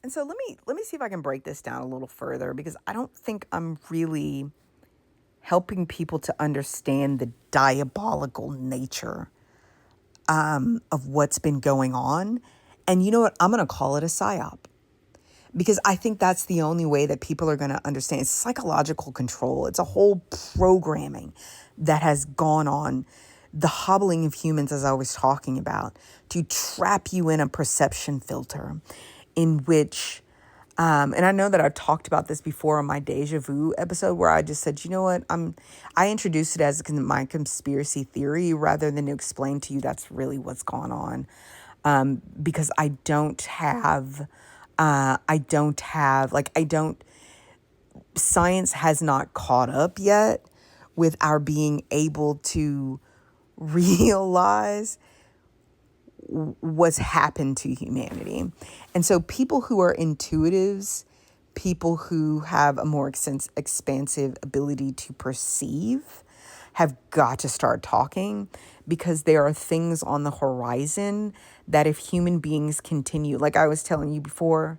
And so let me see if I can break this down a little further, because I don't think I'm really helping people to understand the diabolical nature of what's been going on. And you know what? I'm going to call it a psyop, because I think that's the only way that people are going to understand. It's psychological control. It's a whole programming that has gone on, the hobbling of humans, as I was talking about, to trap you in a perception filter in which, and I know that I've talked about this before on my deja vu episode, where I just said, you know what, I introduced it as my conspiracy theory rather than to explain to you that's really what's gone on, because I don't, science has not caught up yet with our being able to realize what's happened to humanity. And so people who are intuitives, people who have a more expansive ability to perceive, have got to start talking, because there are things on the horizon that if human beings continue, like I was telling you before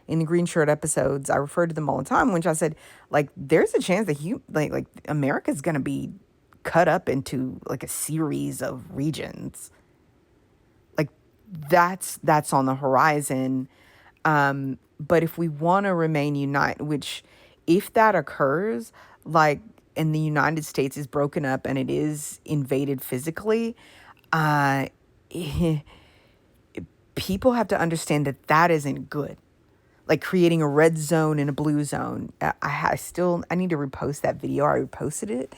in the green shirt episodes, I refer to them all the time, which I said, like, there's a chance that like America's going to be cut up into like a series of regions. Like, that's on the horizon. But if we want to remain united, which, if that occurs, like, and the United States is broken up and it is invaded physically, uh, people have to understand that that isn't good. Like creating a red zone and a blue zone. I need to repost that video. I reposted it,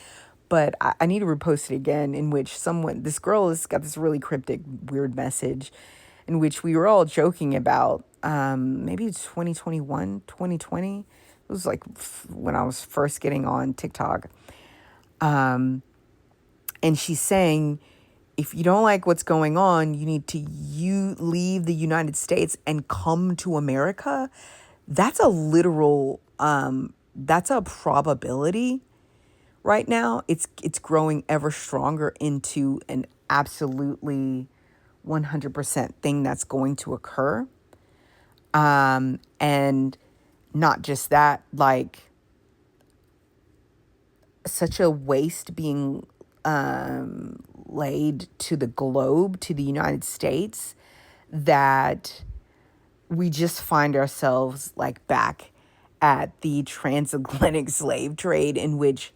but I need to repost it again, in which this girl has got this really cryptic, weird message in which we were all joking about, maybe it's 2021, 2020. It was like when I was first getting on TikTok. And she's saying, if you don't like what's going on, you need to leave the United States and come to America. That's a literal, that's a probability right now. It's growing ever stronger into an absolutely 100% thing that's going to occur. And not just that, like, such a waste being laid to the globe, to the United States, that we just find ourselves like back at the transatlantic slave trade, in which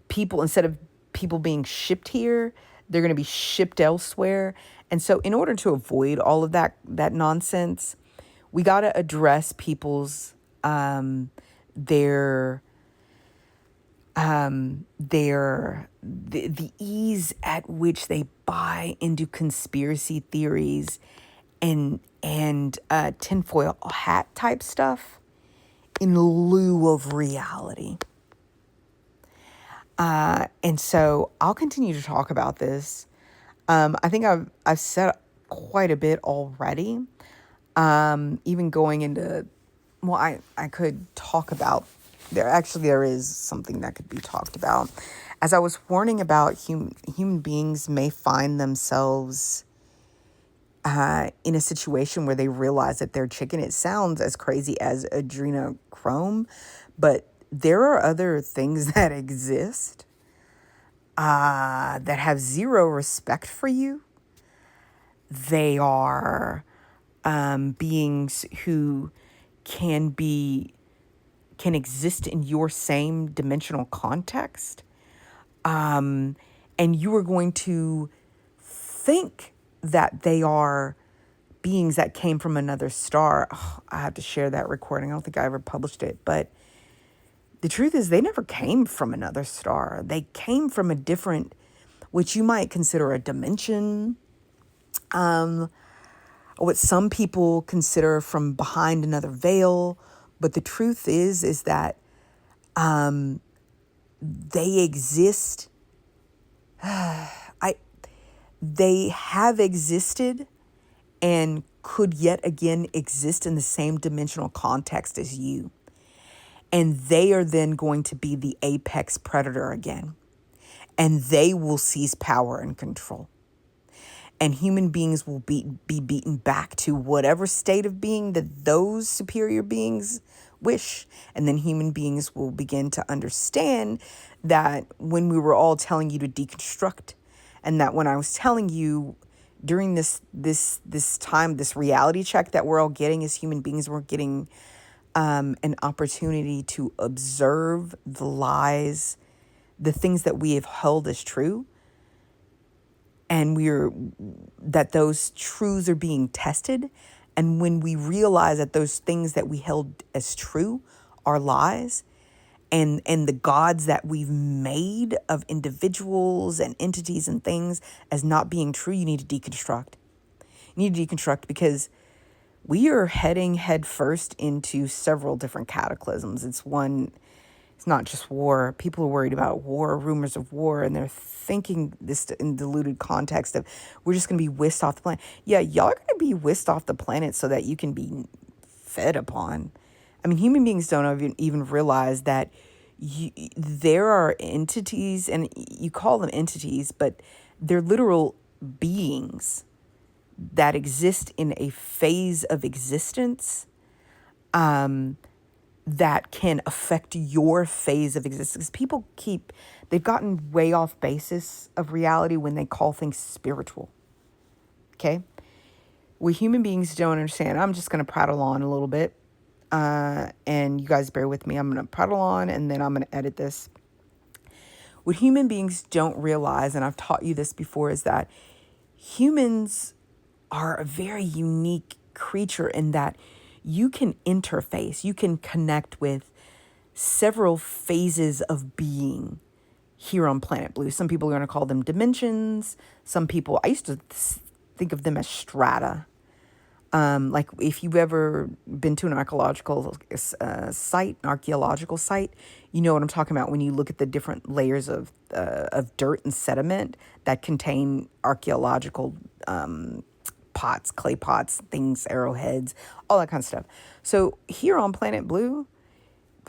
people, instead of people being shipped here, they're going to be shipped elsewhere. And so in order to avoid all of that nonsense, we got to address people's their the ease at which they buy into conspiracy theories and tinfoil hat type stuff in lieu of reality. And so I'll continue to talk about this. I think I've said quite a bit already. Even going into, well, I could talk about, there is something that could be talked about. As I was warning about, human beings may find themselves in a situation where they realize that they're chicken. It sounds as crazy as adrenochrome, but there are other things that exist that have zero respect for you. They are beings who can exist in your same dimensional context. And you are going to think that they are beings that came from another star. Oh, I have to share that recording. I don't think I ever published it, but the truth is they never came from another star. They came from a different, which you might consider a dimension, or what some people consider from behind another veil. But the truth is that they exist. They have existed and could yet again exist in the same dimensional context as you. And they are then going to be the apex predator again. And they will seize power and control. and human beings will be beaten back to whatever state of being that those superior beings wish. And then human beings will begin to understand that when we were all telling you to deconstruct, and that when I was telling you during this time, this reality check that we're all getting as human beings, we're getting an opportunity to observe the lies, the things that we have held as true, and that those truths are being tested. And when we realize that those things that we held as true are lies, and the gods that we've made of individuals and entities and things as not being true, you need to deconstruct. You need to deconstruct, because we are heading head first into several different cataclysms. It's not just war. People are worried about war, rumors of war, and they're thinking this in diluted context of we're just going to be whisked off the planet. Yeah, y'all are going to be whisked off the planet so that you can be fed upon. I mean, human beings don't even realize that there are entities, and you call them entities, but they're literal beings that exist in a phase of existence that can affect your phase of existence. People they've gotten way off basis of reality when they call things spiritual. Okay? We human beings don't understand. I'm just going to prattle on a little bit. And you guys bear with me. I'm going to prattle on, and then I'm going to edit this. What human beings don't realize, and I've taught you this before, is that humans are a very unique creature in that you can interface, you can connect with several phases of being here on planet Blue. Some people are going to call them dimensions. Some people, I used to think of them as strata. Like if you've ever been to an archaeological site, you know what I'm talking about when you look at the different layers of dirt and sediment that contain archaeological pots, clay pots, things, arrowheads, all that kind of stuff. So here on Planet Blue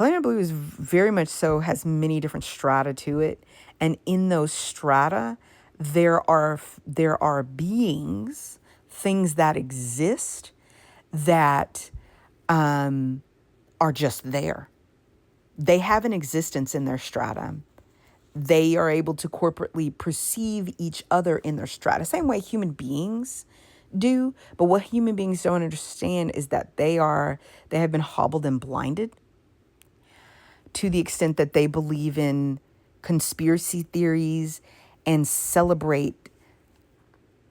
is very much so, has many different strata to it. And in those strata, there are beings, things that exist that are just there. They have an existence in their strata. They are able to corporately perceive each other in their strata, same way human beings do. But what human beings don't understand is that they have been hobbled and blinded to the extent that they believe in conspiracy theories and celebrate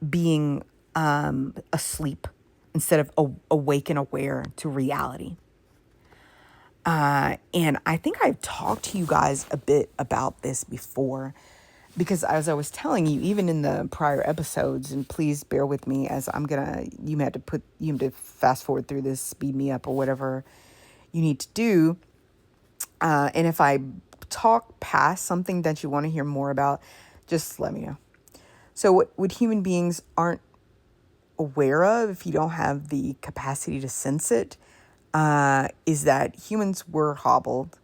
being asleep instead of awake and aware to reality. And I think I've talked to you guys a bit about this before, because as I was telling you, even in the prior episodes, and please bear with me as you have to fast forward through this, speed me up, or whatever you need to do. And if I talk past something that you want to hear more about, just let me know. So what human beings aren't aware of, if you don't have the capacity to sense it, is that humans were hobbled,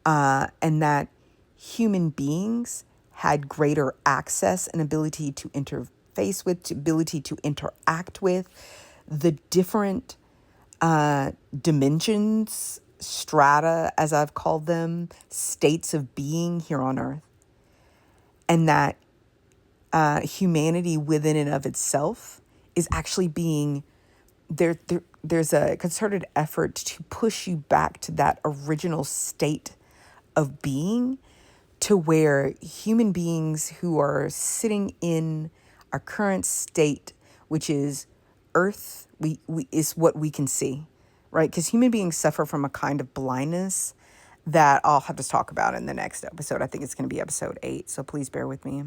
and that human beings had greater access and ability to interface with, ability to interact with the different dimensions, strata, as I've called them, states of being here on Earth. And that humanity within and of itself is actually being there's a concerted effort to push you back to that original state of being, to where human beings who are sitting in our current state, which is Earth, we is what we can see, right? Because human beings suffer from a kind of blindness that I'll have to talk about in the next episode. I think it's going to be episode 8, so please bear with me.